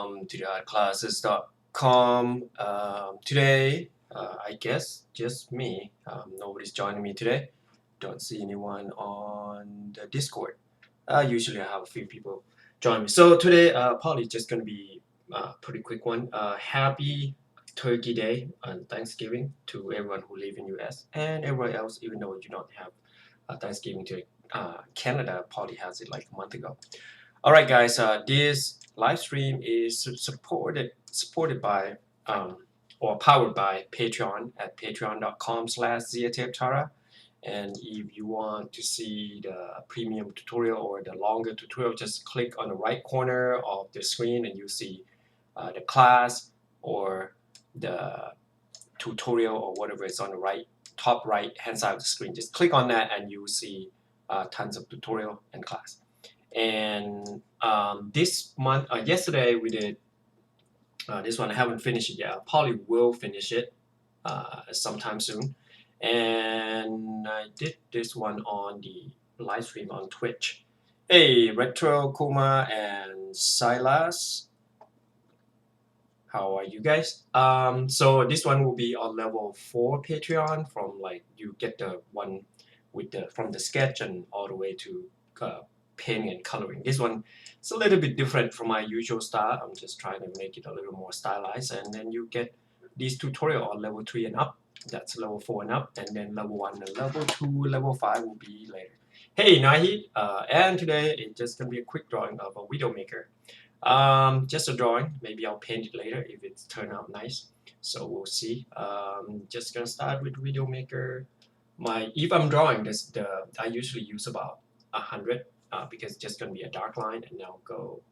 welcome to the artclasses.com. Today, I guess just me. Nobody's joining me today. Don't see anyone on the Discord. Usually I have a few people join me. So today, probably just gonna be a pretty quick one. Happy Turkey Day and Thanksgiving to everyone who live in US and everyone else, even though you do not have Thanksgiving today. Canada probably has it like a month ago. All right, guys. This live stream is supported by or powered by Patreon at patreon.com/ziateptara. And if you want to see the premium tutorial or the longer tutorial, just click on the right corner of the screen and you see the class or the tutorial or whatever is on the top right hand side of the screen. Just click on that and you will see tons of tutorial and class. And this month, yesterday we did this one. I haven't finished it yet. I probably will finish it sometime soon. And I did this one on the live stream on Twitch. Hey, Retro, Kuma, and Silas. How are you guys? So this one will be on level 4 Patreon. From like you get the one with from the sketch and all the way to painting and coloring. This one is a little bit different from my usual style. I'm just trying to make it a little more stylized, and then you get these tutorial on level 3 and up. That's level 4 and up, and then level 1 and level 2, level 5 will be later. Hey Nahid, and today it's just gonna be a quick drawing of a Widowmaker. Just a drawing. Maybe I'll paint it later if it's turned out nice. So we'll see. Just gonna start with Widowmaker. If I'm drawing this, I usually use about 100 because it's just gonna be a dark line, and I'll go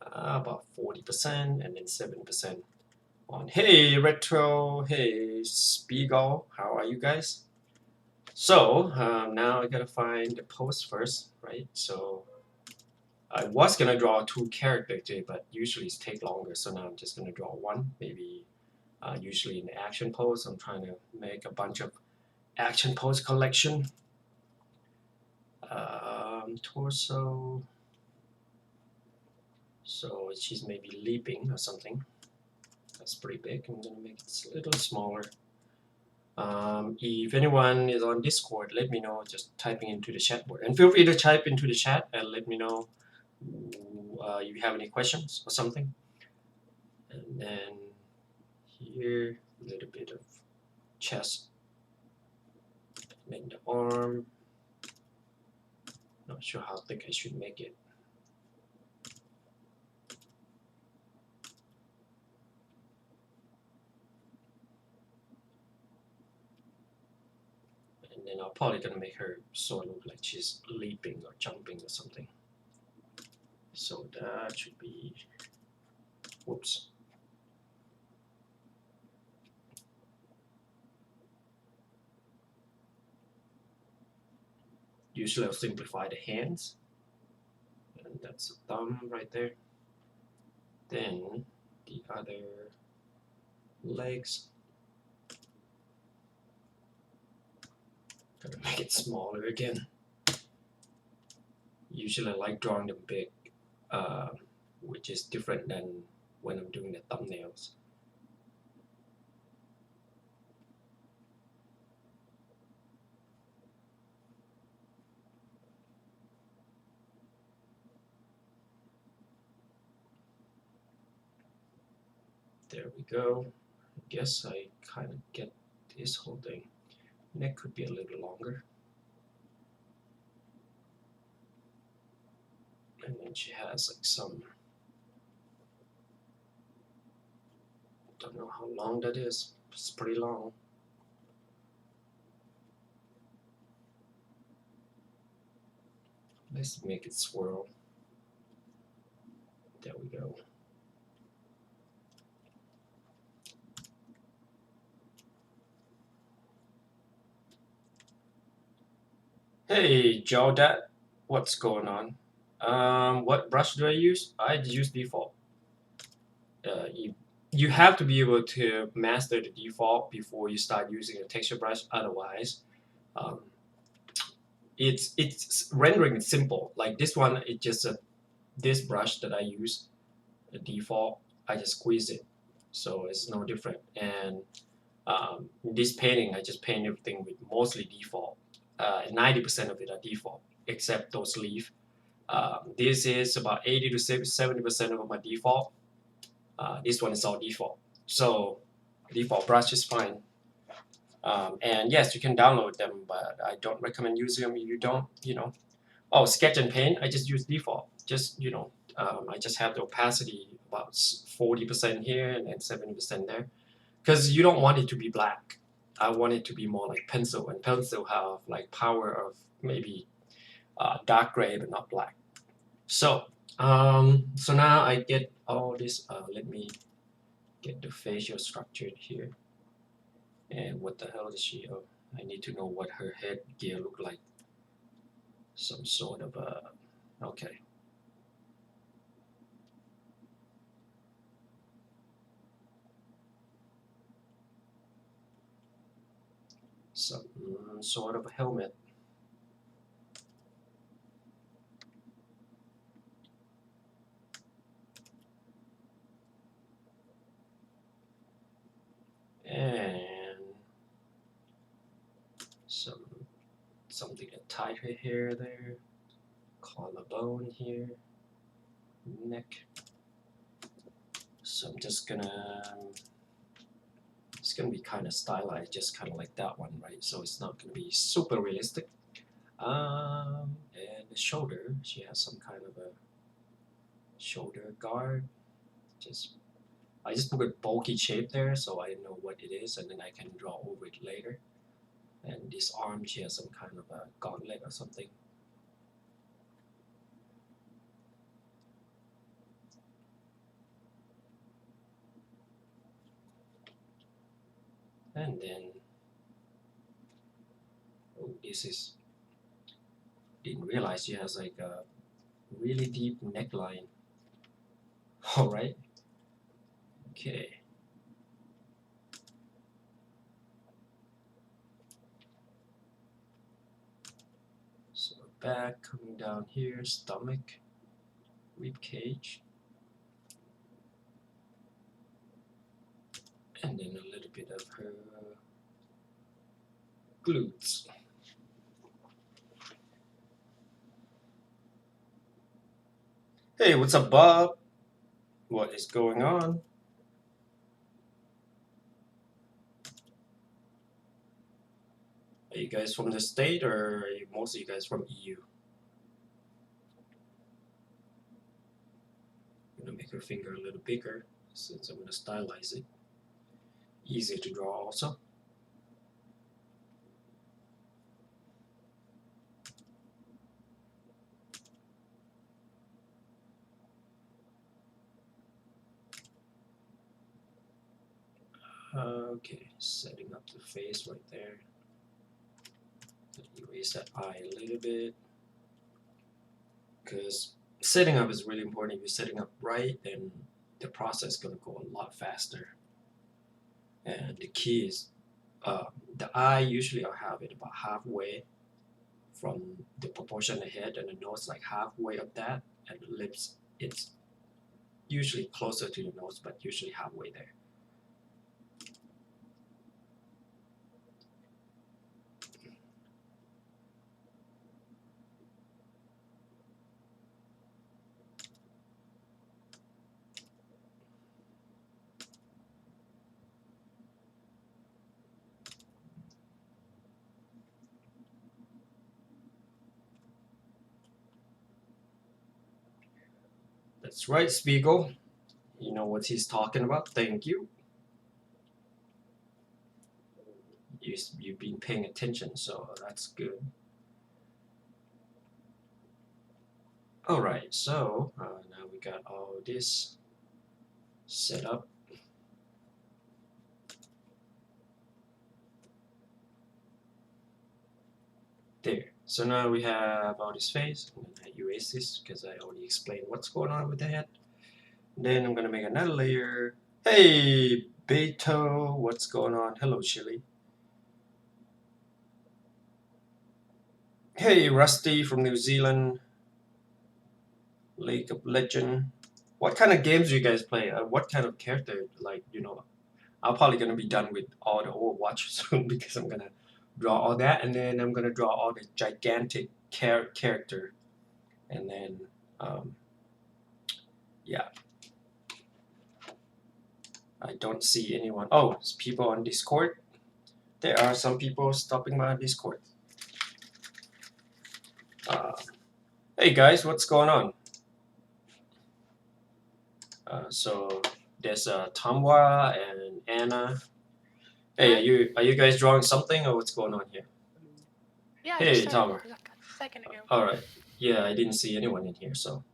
about 40% and then 7% on. Hey Retro, hey Spiegel, how are you guys? So now I gotta find the pose first, right? So I was gonna draw 2 characters today, but usually it takes longer. So now I'm just gonna draw one, maybe usually in the action pose. I'm trying to make a bunch of action pose collection. Torso. So she's maybe leaping or something. That's pretty big. I'm gonna make it a little smaller. If anyone is on Discord, let me know. Just typing into the chat board, and feel free to type into the chat and let me know if you have any questions or something. And then here a little bit of chest, and then the arm. Not sure how thick I should make it. And then I'm probably gonna make her sort of look like she's leaping or jumping or something. So that should be, whoops. Usually I'll simplify the hands, and that's the thumb right there. Then the other legs. Gotta make it smaller again. Usually I like drawing them big, which is different than when I'm doing the thumbnails. There we go. I guess I kind of get this whole thing. Neck could be a little longer. And then she has like some, don't know how long that is. It's pretty long. Let's make it swirl. There we go. Hey, Jodat, what's going on? What brush do I use? I use default. You have to be able to master the default before you start using a texture brush. Otherwise, it's rendering simple. Like this one, it's just this brush that I use, the default, I just squeeze it, so it's no different. And in this painting, I just paint everything with mostly default. 90% of it are default, except those leaves. This is about 80 to 70% of my default. This one is all default. So default brush is fine. And yes, you can download them, but I don't recommend using them if you don't, Oh, Sketch and Paint, I just use default. I just have the opacity about 40% here and then 70% there. Because you don't want it to be black. I want it to be more like pencil, and pencil have like power of maybe dark gray but not black. So now I get all this. Let me get the facial structure here. And what the hell is she? Oh, I need to know what her head gear look like. Some sort of okay. Some sort of a helmet. And something to tie her hair there, collarbone here, neck. So I'm just gonna, it's gonna be kind of stylized, just kind of like that one, right? So it's not gonna be super realistic. And the shoulder, she has some kind of a shoulder guard. I just put a bulky shape there, so I know what it is, and then I can draw over it later. And this arm, she has some kind of a gauntlet or something. And then, oh, didn't realize she has like a really deep neckline. All right. Okay. So back coming down here, stomach, rib cage, and then a little bit of her glutes. Hey, what's up, Bob? What is going on? Are you guys from the state, or are most of you guys from EU? I'm gonna make her finger a little bigger since I'm gonna stylize it. Easier to draw also. Okay, setting up the face right there. Erase that eye a little bit, because setting up is really important. If you're setting up right, then the process is going to go a lot faster. And the key is the eye, usually I'll have it about halfway from the proportion of the head, and the nose like halfway of that, and the lips, it's usually closer to the nose, but usually halfway there. That's right, Spiegel. You know what he's talking about. Thank you. You've been paying attention, so that's good. All right, so now we got all this set up. There. So now we have all this face. I'm gonna erase this because I already explained what's going on with the head. Then I'm gonna make another layer. Hey, Beto, what's going on? Hello, Chili. Hey, Rusty from New Zealand. Lake of Legend. What kind of games do you guys play? What kind of character? Like, you know, I'm probably gonna be done with all the Overwatch soon because I'm gonna draw all that, and then I'm gonna draw all the gigantic character, and then yeah, I don't see anyone. Oh, it's people on Discord. There are some people stopping by on Discord. Uh, hey guys, what's going on? So there's Tamwa and Anna. Hey, are you guys drawing something or what's going on here? Yeah, I Hey, just started Tamwa. a second ago. All right. Yeah, I didn't see anyone in here. So,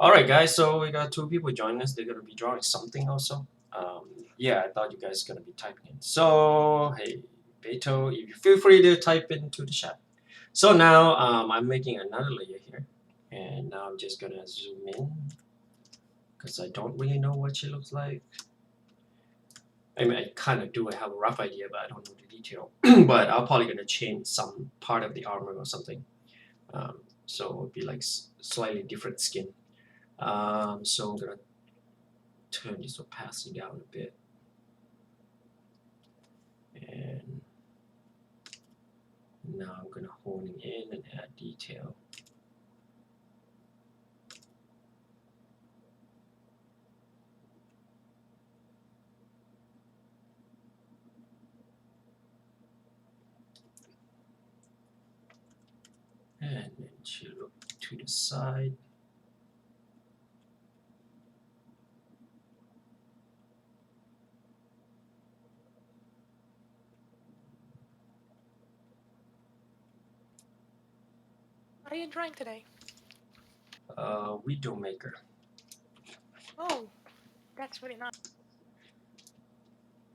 all right, guys. So we got two people joining us. They're gonna be drawing something also. Yeah, I thought you guys gonna be typing in. So, hey, Beto, if you feel free to type into the chat. So now I'm making another layer here, and now I'm just gonna zoom in because I don't really know what she looks like. I mean, I kind of do have a rough idea, but I don't know the detail. But I'm probably gonna change some part of the armor or something. So it'll be like slightly different skin. So I'm gonna turn this opacity down a bit, and now I'm gonna hone it in and add detail. And then she look to the side. What are you drawing today? Widowmaker. Oh, that's really nice.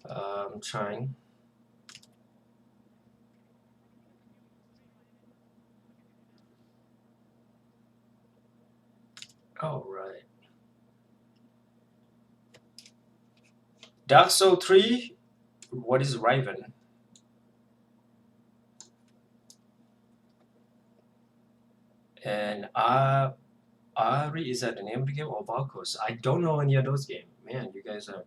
I'm trying. All right. Dark Soul 3. What is Riven? And Ari, is that the name of the game, or Valkos? I don't know any of those games. Man, you guys are.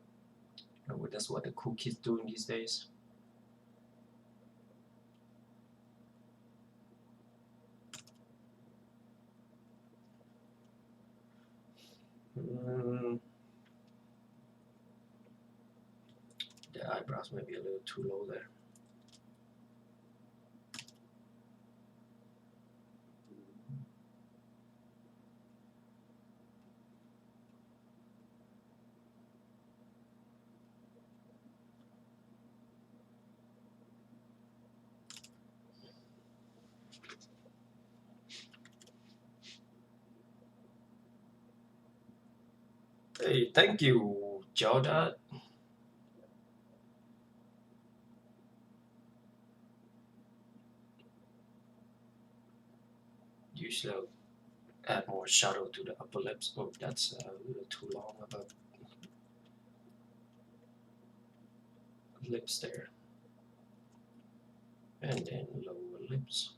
That's what the cool kids doing these days. Mm, the eyebrows might be a little too low there. Hey, thank you, Joda. Usually I'll add more shadow to the upper lips. Oh, that's a little too long of a lips there. And then lower lips.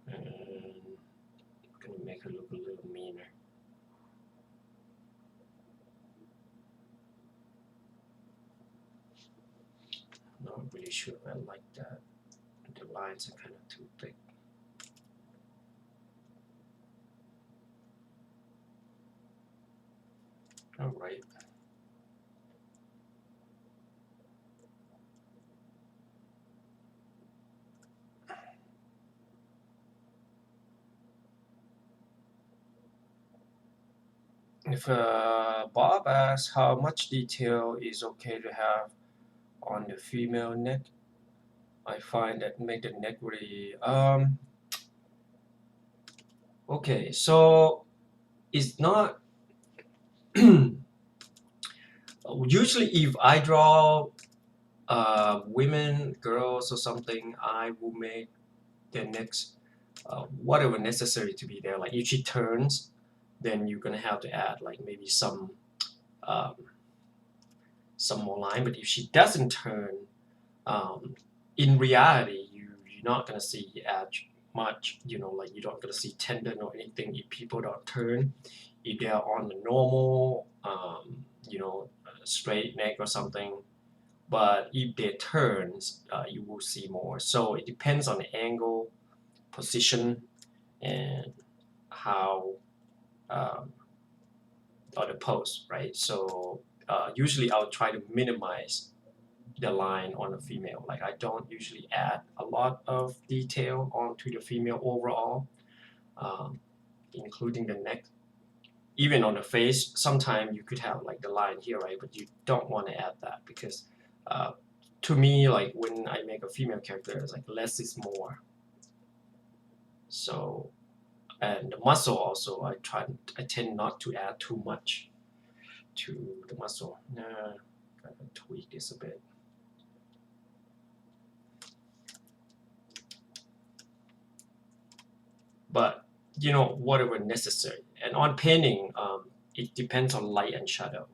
And I'm gonna make her look a little meaner. Not really sure if I like that. The lines are kind of too thick. All right. If Bob asks how much detail is okay to have on the female neck, I find that make the neck really okay. So it's not usually if I draw women, girls, or something, I will make their necks whatever necessary to be there. Like if she turns, then you're gonna have to add like maybe um, some more line. But if she doesn't turn, in reality, you're not gonna see as much. Like you're not gonna see tendon or anything if people don't turn. If they are on the normal, straight neck or something. But if they turn, you will see more. So it depends on the angle, position, and how or the pose, right? So usually I'll try to minimize the line on a female. Like I don't usually add a lot of detail onto the female overall, um, including the neck. Even on the face, sometimes you could have like the line here, right? But you don't want to add that because uh, to me, like when I make a female character, it's like less is more. So, and the muscle also, I tend not to add too much to the muscle. Gotta tweak this a bit. But whatever necessary. And on painting, it depends on light and shadow.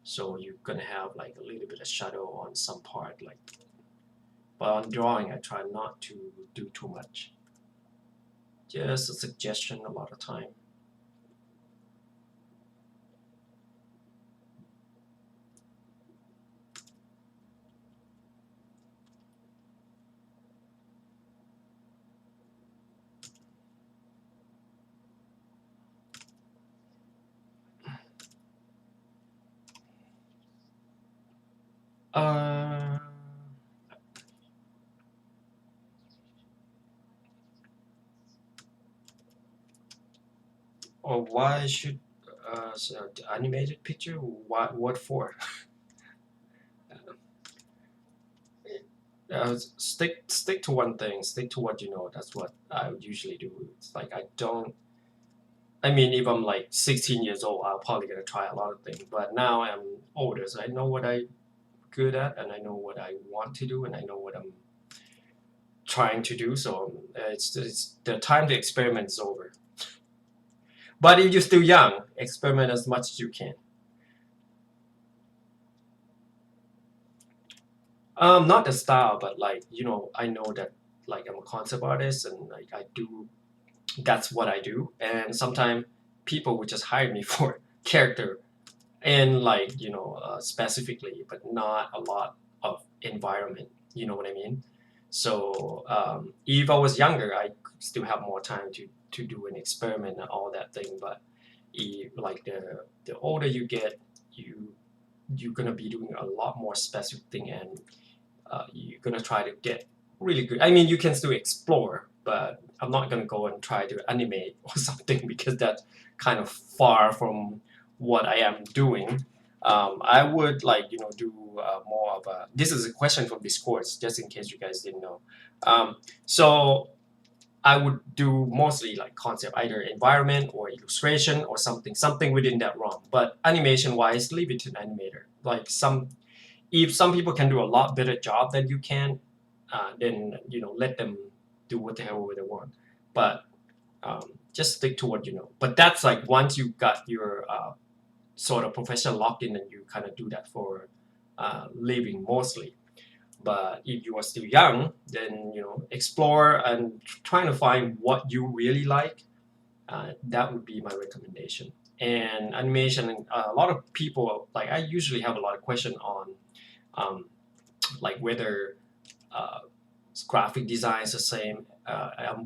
So you're gonna have like a little bit of shadow on some part, like. But on drawing, I try not to do too much. Just a suggestion a lot of time. Uh, or why should the animated picture? What for? Stick to one thing. Stick to what you know. That's what I would usually do. It's like I don't. I mean, if I'm like 16 years old, I'm probably gonna try a lot of things. But now I'm older, so I know what I'm good at, and I know what I want to do, and I know what I'm trying to do. So it's the time to experiment is over. But if you're still young, experiment as much as you can. Not the style, but like I know that like I'm a concept artist, and like I do. That's what I do, and sometimes people would just hire me for character and like specifically, but not a lot of environment. You know what I mean? So if I was younger, I could still have more time to do an experiment and all that thing. But if like the older you get, you're gonna be doing a lot more specific thing, and you're gonna try to get really good. I mean, you can still explore, but I'm not gonna go and try to animate or something because that's kind of far from what I am doing. I would like do more of a. This is a question from Discord, just in case you guys didn't know. So I would do mostly like concept, either environment or illustration or something within that realm. But animation wise, leave it to an animator. Like if some people can do a lot better job than you can, then let them do what the hell they want. But just stick to what you know. But that's like once you got your sort of profession locked in, and you kind of do that for living mostly. But if you are still young, then explore and trying to find what you really like. That would be my recommendation. And animation, a lot of people like I usually have a lot of question on um, like whether uh, graphic design is the same.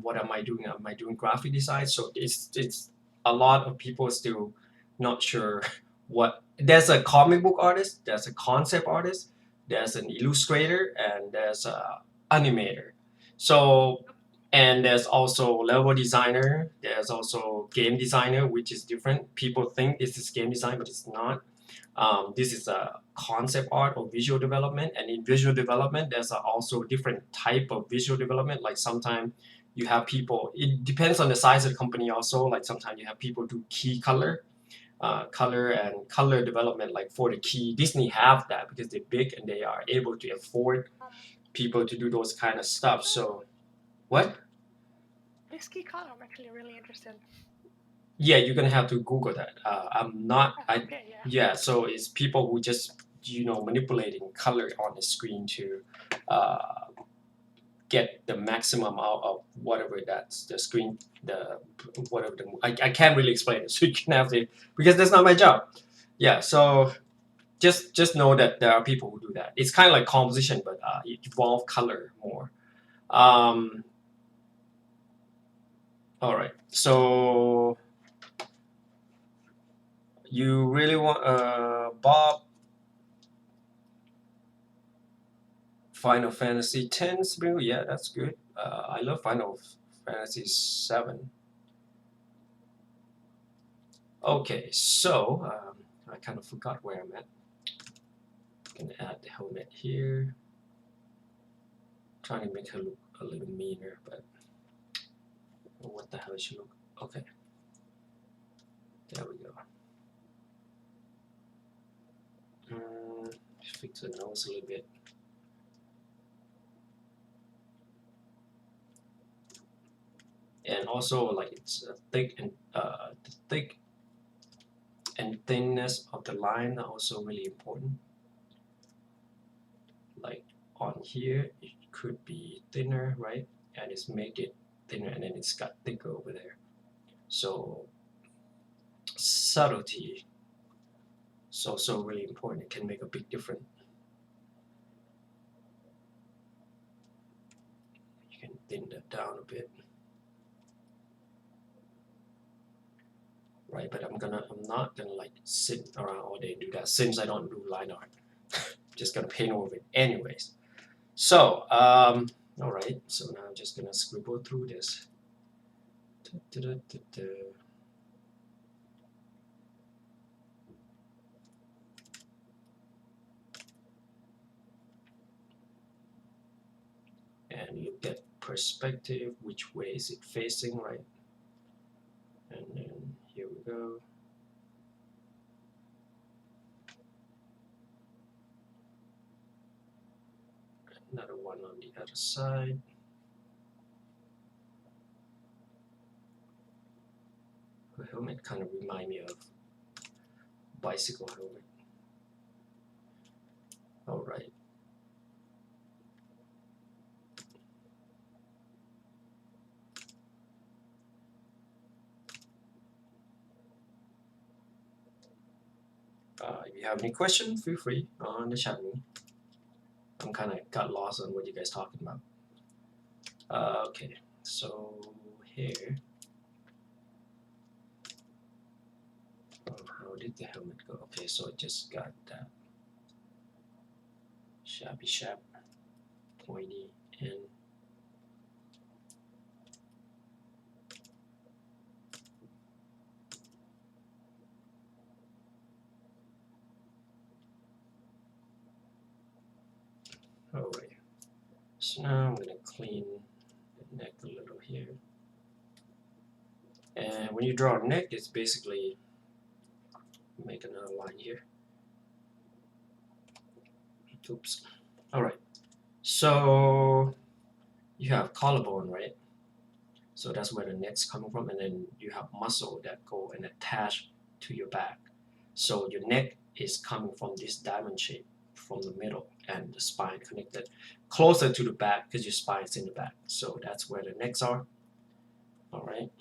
What am I doing? Am I doing graphic design? So it's a lot of people still not sure what. There's a comic book artist, there's a concept artist, there's an illustrator, and there's a animator. So and there's also level designer. There's also game designer, which is different. People think this is game design, but it's not. This is a concept art or visual development, and in visual development there's also different type of visual development. Like sometimes you have people, it depends on the size of the company also. Like sometimes you have people do key color and color development. Like for the key, Disney have that because they're big and they are able to afford Um, people to do those kind of stuff. So what? this key color, I'm actually really interested. Yeah, you're gonna have to Google that. I'm not. Oh, I okay, yeah. Yeah. So it's people who just manipulating color on the screen to get the maximum out of whatever that's the screen, I can't really explain it, so you can have to, because that's not my job. Yeah, so just know that there are people who do that. It's kind of like composition, but it involves color more. All right, so you really want Bob, Final Fantasy X, Bill? Yeah, that's good. I love Final Fantasy 7. Okay, so I kind of forgot where I'm at. Gonna add the helmet here. Trying to make her look a little meaner, but what the hell is she look? Okay, there we go. Fix the nose a little bit. And also, like, it's thick and the thick and thinness of the line are also really important. Like on here, it could be thinner, right? And it's make it thinner, and then it's got thicker over there. So subtlety is also really important. It can make a big difference. You can thin that down a bit. Right, but I'm not gonna like sit around all day and do that, since I don't do line art. Just gonna paint over it anyways. So all right, so now I'm just gonna scribble through this. And look at perspective, which way is it facing, right? And then here we go. Another one on the other side. The helmet kind of remind me of bicycle helmet. All right. If you have any questions, feel free on the chat room. I'm kind of got lost on what you guys talking about. Okay, so here. Oh, how did the helmet go? Okay, so it just got that shabby sharp, pointy end. Alright, so now I'm gonna clean the neck a little here. And when you draw a neck, it's basically make another line here. Oops. Alright, so you have collarbone, right? So that's where the neck's coming from, and then you have muscle that go and attach to your back. So your neck is coming from this diamond shape from the middle, and the spine connected closer to the back because your spine is in the back. So that's where the necks are. All right.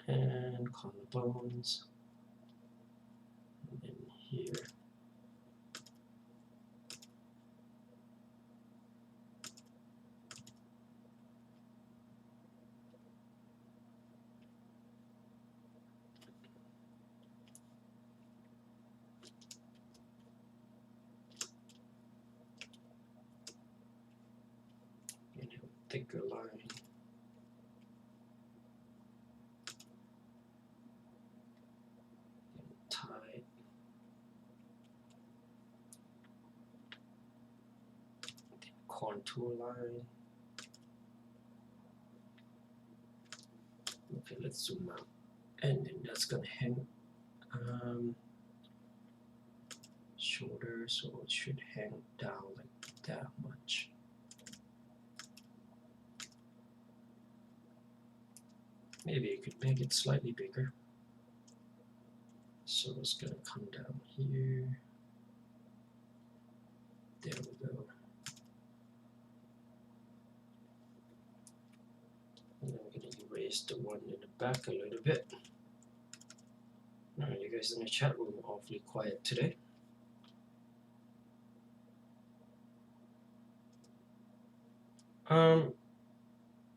And collarbones. And then here. And a thicker line. Tight. Contour line. Okay, let's zoom out. And then that's gonna hang shoulder, so it should hang down like that much. Maybe you could make it slightly bigger. So it's gonna come down here. There we go. And I'm gonna erase the one in the back a little bit. Alright, you guys in the chat room are awfully quiet today.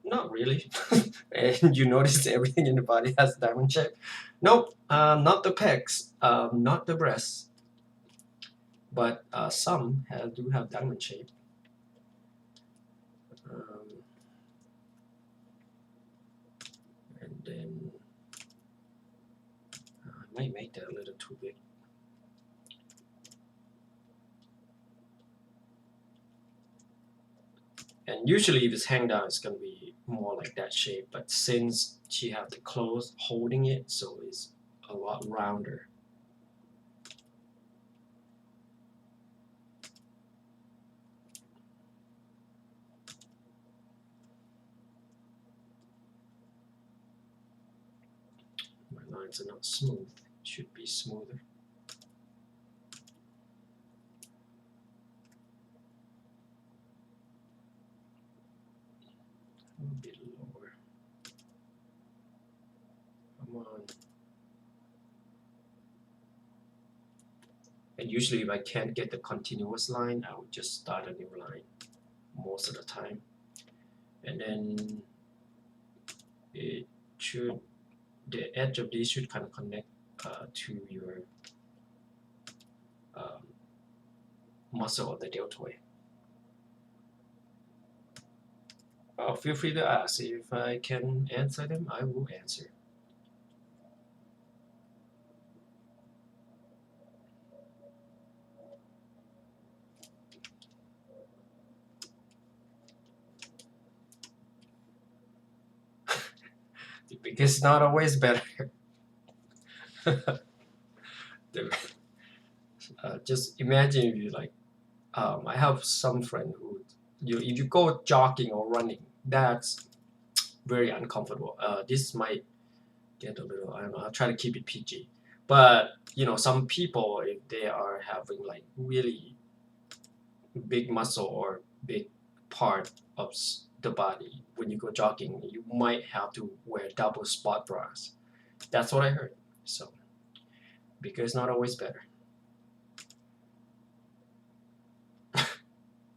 Not really. And you notice everything in the body has diamond shape? Nope, not the pecs, not the breasts, but some do have diamond shape. And then I might make that a little too big. And usually if it's hang down, it's going to be more like that shape. But since she have the clothes holding it, so it's a lot rounder. My lines are not smooth. It should be smoother. A bit lower. Come on. And usually if I can't get the continuous line, I would just start a new line most of the time. And then it should, the edge of this should kind of connect to your muscle of the deltoid. Oh, feel free to ask. If I can answer them, I will answer. Because it's not always better. Just imagine if you like, I have some friend who, if you go jogging or running, that's very uncomfortable. This might get a little, I don't know, I'll try to keep it PG. But, you know, some people, if they are having like really big muscle or big part of the body, when you go jogging, you might have to wear double spot bras. That's what I heard. So, because it's not always better.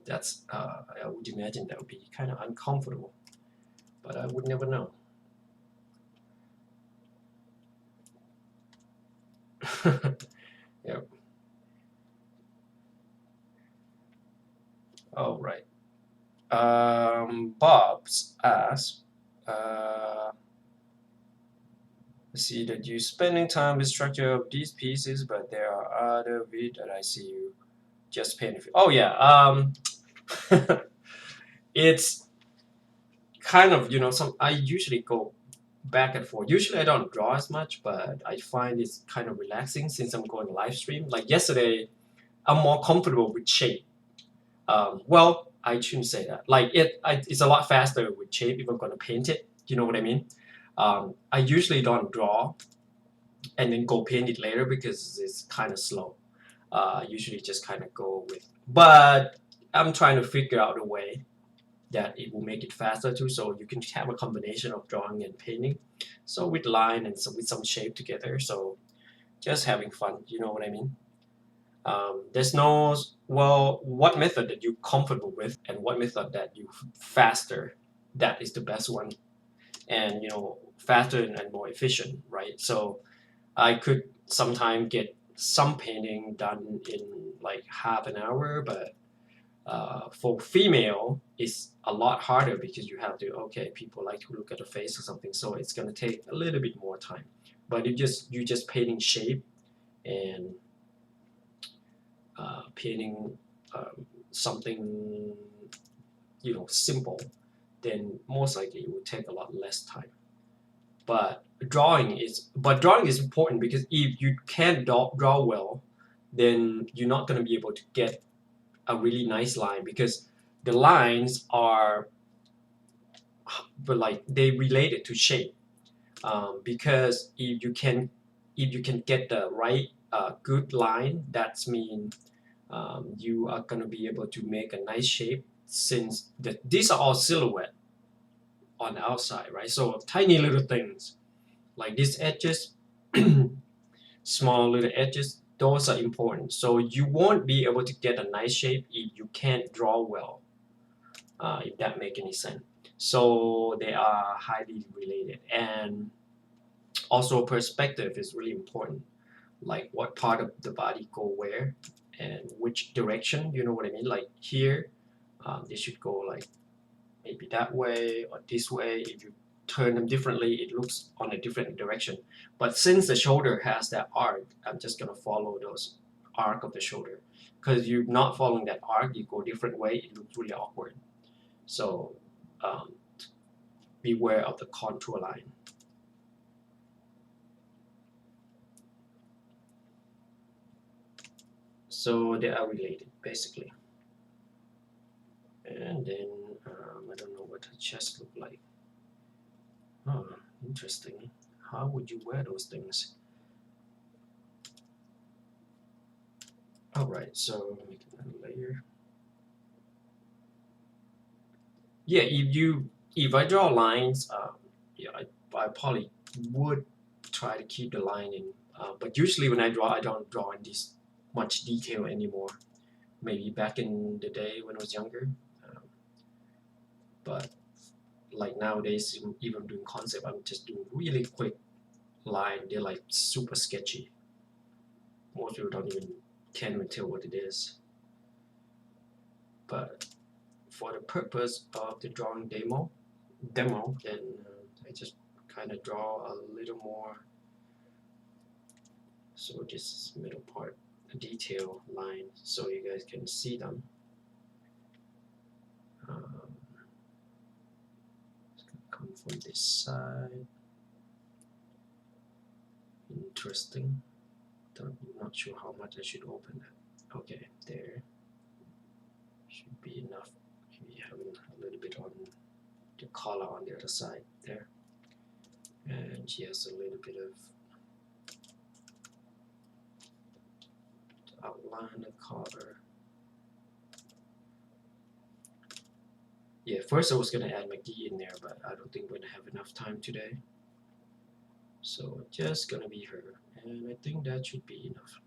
That's, I would imagine that would be kind of uncomfortable, but I would never know. Yep. Oh, right. Bob's asked, see that you spending time with structure of these pieces, but there are other bit that I see you just paint. Oh yeah, it's kind of, you know, I usually go back and forth. Usually I don't draw as much, but I find it's kind of relaxing since I'm going live stream. Like yesterday, I'm more comfortable with shape. Well, I shouldn't say that. Like it's a lot faster with shape if I'm gonna paint it. You know what I mean? I usually don't draw and then go paint it later because it's kind of slow. Usually just kind of go with, but I'm trying to figure out a way that it will make it faster too, so you can have a combination of drawing and painting. So with line and with some shape together, so just having fun, you know what I mean? There's no, well, what method that you're comfortable with and what method that you faster, that is the best one. And, you know, faster and more efficient, right? So I could sometimes get some painting done in like half an hour, but for female, it's a lot harder because you have to, okay, people like to look at the face or something, so it's gonna take a little bit more time. But if you just painting shape and painting something, you know, simple, then most likely it will take a lot less time. But drawing is important because if you can't draw well, then you're not gonna be able to get a really nice line, because the lines are, but like they related to shape. Because if you can if you can get the right good line, that's mean you are gonna be able to make a nice shape, since these are all silhouette on the outside, right? So tiny little things like these edges, small little edges, those are important. So you won't be able to get a nice shape if you can't draw well, if that make any sense. So they are highly related, and also perspective is really important, like what part of the body go where and which direction, you know what I mean? Like here, they should go like maybe that way or this way. If you turn them differently, it looks on a different direction. But since the shoulder has that arc, I'm just gonna follow those arc of the shoulder. Because you're not following that arc, you go different way, it looks really awkward. So um, beware of the contour line. So they are related basically. And then I don't know what her chest look like. Oh, interesting. How would you wear those things? Alright, so make another layer. Yeah, if I draw lines, yeah, I probably would try to keep the line in. But usually when I draw, I don't draw in this much detail anymore. Maybe back in the day when I was younger. But like nowadays, even doing concept, I'm just doing really quick line. They're like super sketchy. Most people can't even tell what it is. But for the purpose of the drawing demo, then I just kind of draw a little more. So this middle part, the detail line, so you guys can see them. It's gonna come from this side. Interesting. Not sure how much I should open that. Okay, there should be enough. Maybe having a little bit on the collar on the other side there, and she has a little bit of outline the collar. Yeah, first I was gonna add McGee in there, but I don't think we're gonna have enough time today. So just gonna be her, and I think that should be enough.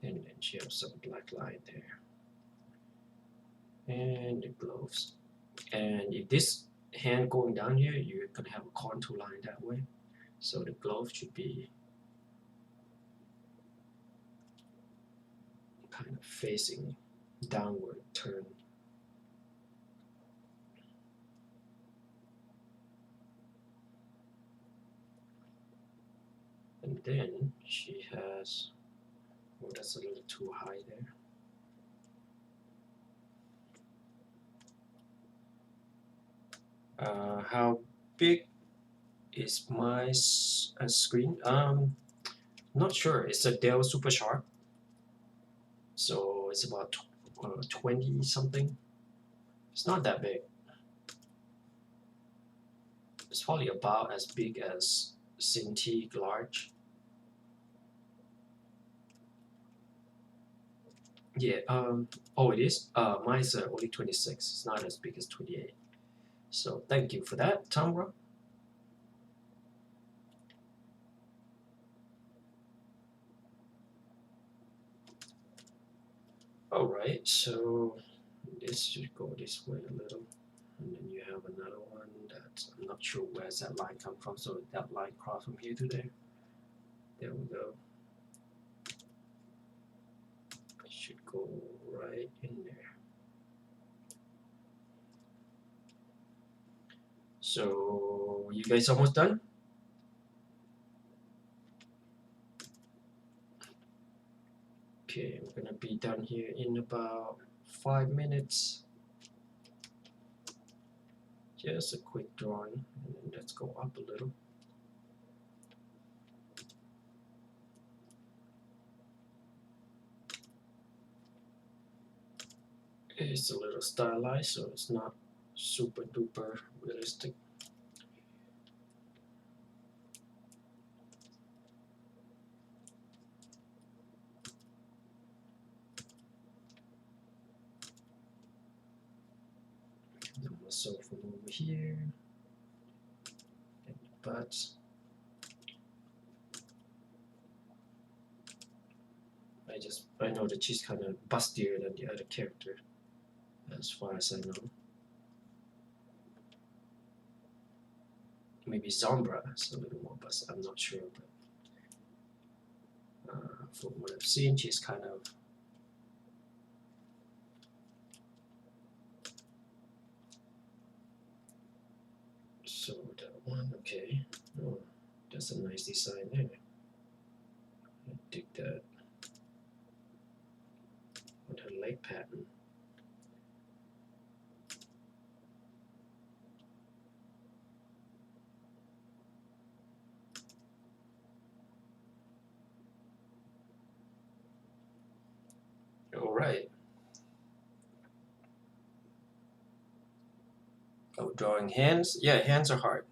And then she has some black line there. And the gloves. And if this hand going down here, you're gonna have a contour line that way. So the glove should be kind of facing downward turn. And then she has, oh, that's a little too high there. How big is my screen? Not sure. It's a Dell Super Sharp, so it's about 20 something. It's not that big. It's probably about as big as Cintiq Large. Yeah. Oh, it is. Mine's only 26. It's not as big as 28. So thank you for that, Tamra. All right. So this should go this way a little, and then you have another one that I'm not sure where's that line come from. So that line cross from here to there. There we go. It should go right in there. So you guys almost done? Okay, we're gonna be done here in about 5 minutes. Just a quick drawing, and then let's go up a little. It's a little stylized, so it's not super duper realistic. The muscle from over here, and the butt. I know that she's kind of bustier than the other character, as far as I know. Maybe Zombra is a little more bust. I'm not sure, but from what I've seen, she's kind of. So that one, okay. Oh, that's a nice design there. I dig that. With her leg pattern. All right. Oh, drawing hands. Yeah, hands are hard.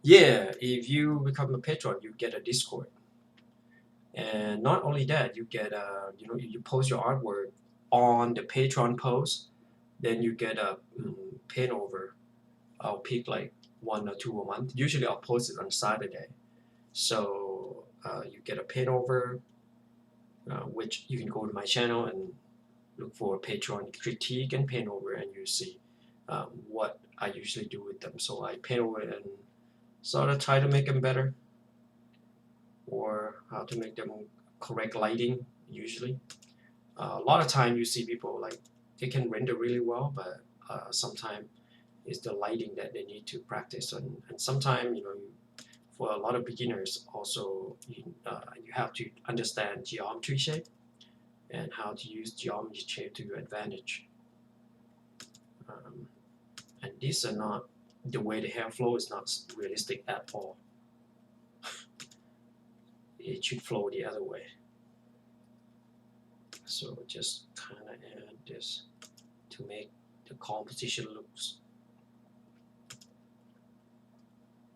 Yeah, if you become a patron, you get a Discord, and not only that, you get you post your artwork on the Patreon post, then you get a paint over. I'll pick like 1 or 2 a month. Usually, I'll post it on Saturday, so you get a paint over, which you can go to my channel and look for Patreon critique and paint over, and you see what I usually do with them. So I paint over and sort of try to make them better, or how to make them correct lighting. Usually, a lot of time you see people like they can render really well, but sometimes it's the lighting that they need to practice on. And sometimes for a lot of beginners, also you have to understand geometry shape and how to use geometry shape to your advantage. And these are not the way the hair flow is not realistic at all. It should flow the other way. So just kind of add this to make the composition looks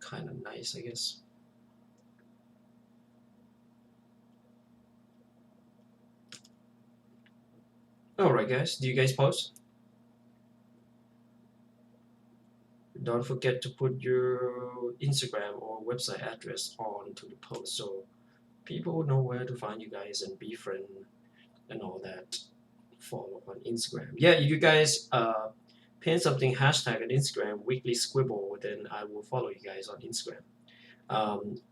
kind of nice, I guess. Alright guys, do you guys post? Don't forget to put your Instagram or website address onto the post so people know where to find you guys and be friend and all that. Follow on Instagram. Yeah, if you guys pin something hashtag on Instagram, weekly squibble, then I will follow you guys on Instagram.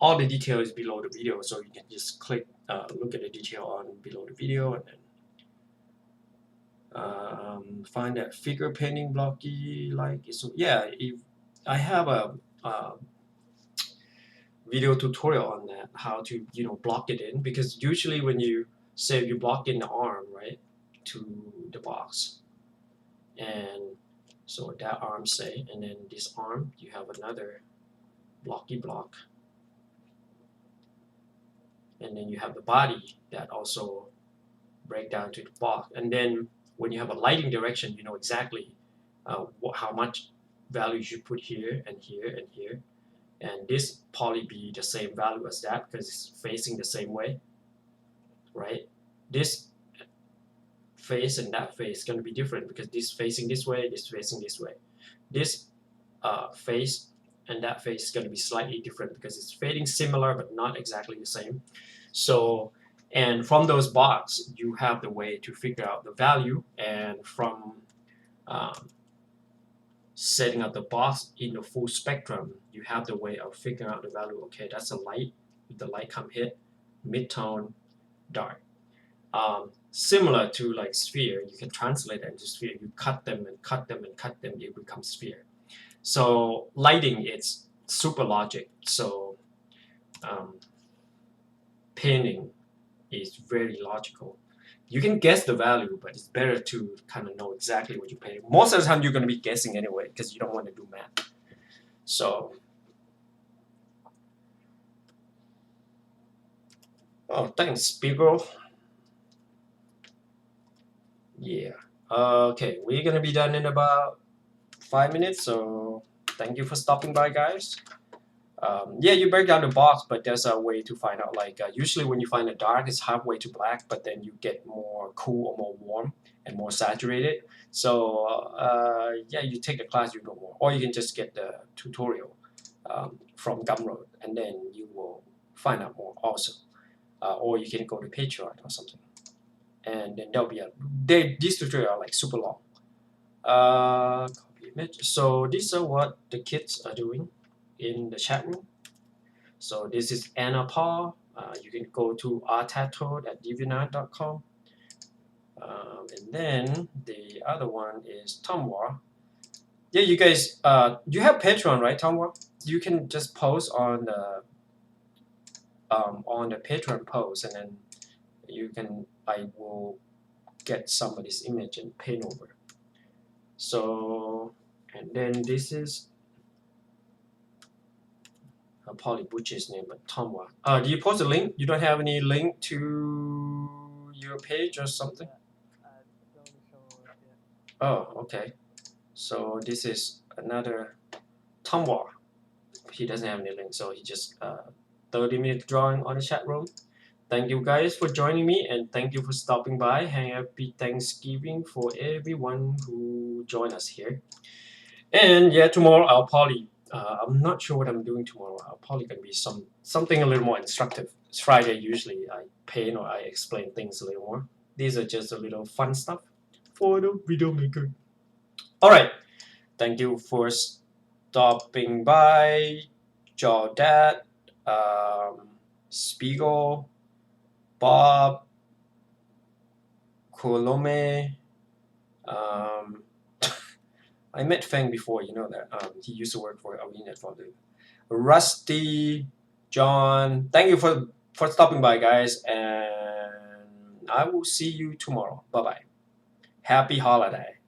All the details below the video, so you can just click, look at the detail on below the video, and then find that figure painting blocky like. So yeah, if I have a video tutorial on that, how to block it in, because usually when you say you block in the arm, right, to the box, and so that arm say, and then this arm you have another blocky block, and then you have the body that also break down to the block, and then when you have a lighting direction, you know exactly how much value you should put here and here and here, and this probably be the same value as that because it's facing the same way, right? This face and that face is going to be different because this facing this way, this facing this way. This face and that face is going to be slightly different because it's fading similar but not exactly the same. So, and from those box, you have the way to figure out the value, and from setting up the box in the full spectrum, you have the way of figuring out the value. Okay, that's a light. The light come hit, mid-tone, dark. Similar to like sphere, you can translate it into sphere. You cut them and cut them and cut them, it becomes sphere. So lighting, it's super logic. So painting is very logical. You can guess the value, but it's better to kind of know exactly what you're painting. Most of the time, you're going to be guessing anyway because you don't want to do math. So, oh, thanks, Spiegel. Yeah. Okay, we're gonna be done in about 5 minutes. So thank you for stopping by, guys. Yeah, you break down the box, but there's a way to find out. Like usually when you find a dark, it's halfway to black, but then you get more cool or more warm and more saturated. So yeah, you take the class, you know more, or you can just get the tutorial from Gumroad, and then you will find out more also. Or you can go to Patreon or something, and then there'll be these tutorials are like super long. Copy image. So these are what the kids are doing in the chat room. So this is Anna Paul. You can go to rtattoed@deviantart.com. And then the other one is Tomwa. Yeah, you guys, you have Patreon, right, Tomwa? You can just post on the Patreon post, and then I will get somebody's image and paint over. So, and then this is Polly Butch's name, but Tomwa. Do you post a link? You don't have any link to your page or something? Oh, okay. So this is another Tomwa. He doesn't have any link, so he just 30-minute drawing on the chat room. Thank you guys for joining me, and thank you for stopping by. Happy Thanksgiving for everyone who joined us here. And yeah, tomorrow I'll probably I'm not sure what I'm doing tomorrow. I'll probably gonna be something a little more instructive. It's Friday usually. I paint or I explain things a little more. These are just a little fun stuff for the video maker. All right. Thank you for stopping by, Jawdad, Spiegel, Bob, Kolome. I met Feng before, you know that. He used to work for Awinet for the Rusty, John. Thank you for stopping by, guys, and I will see you tomorrow. Bye bye. Happy holiday.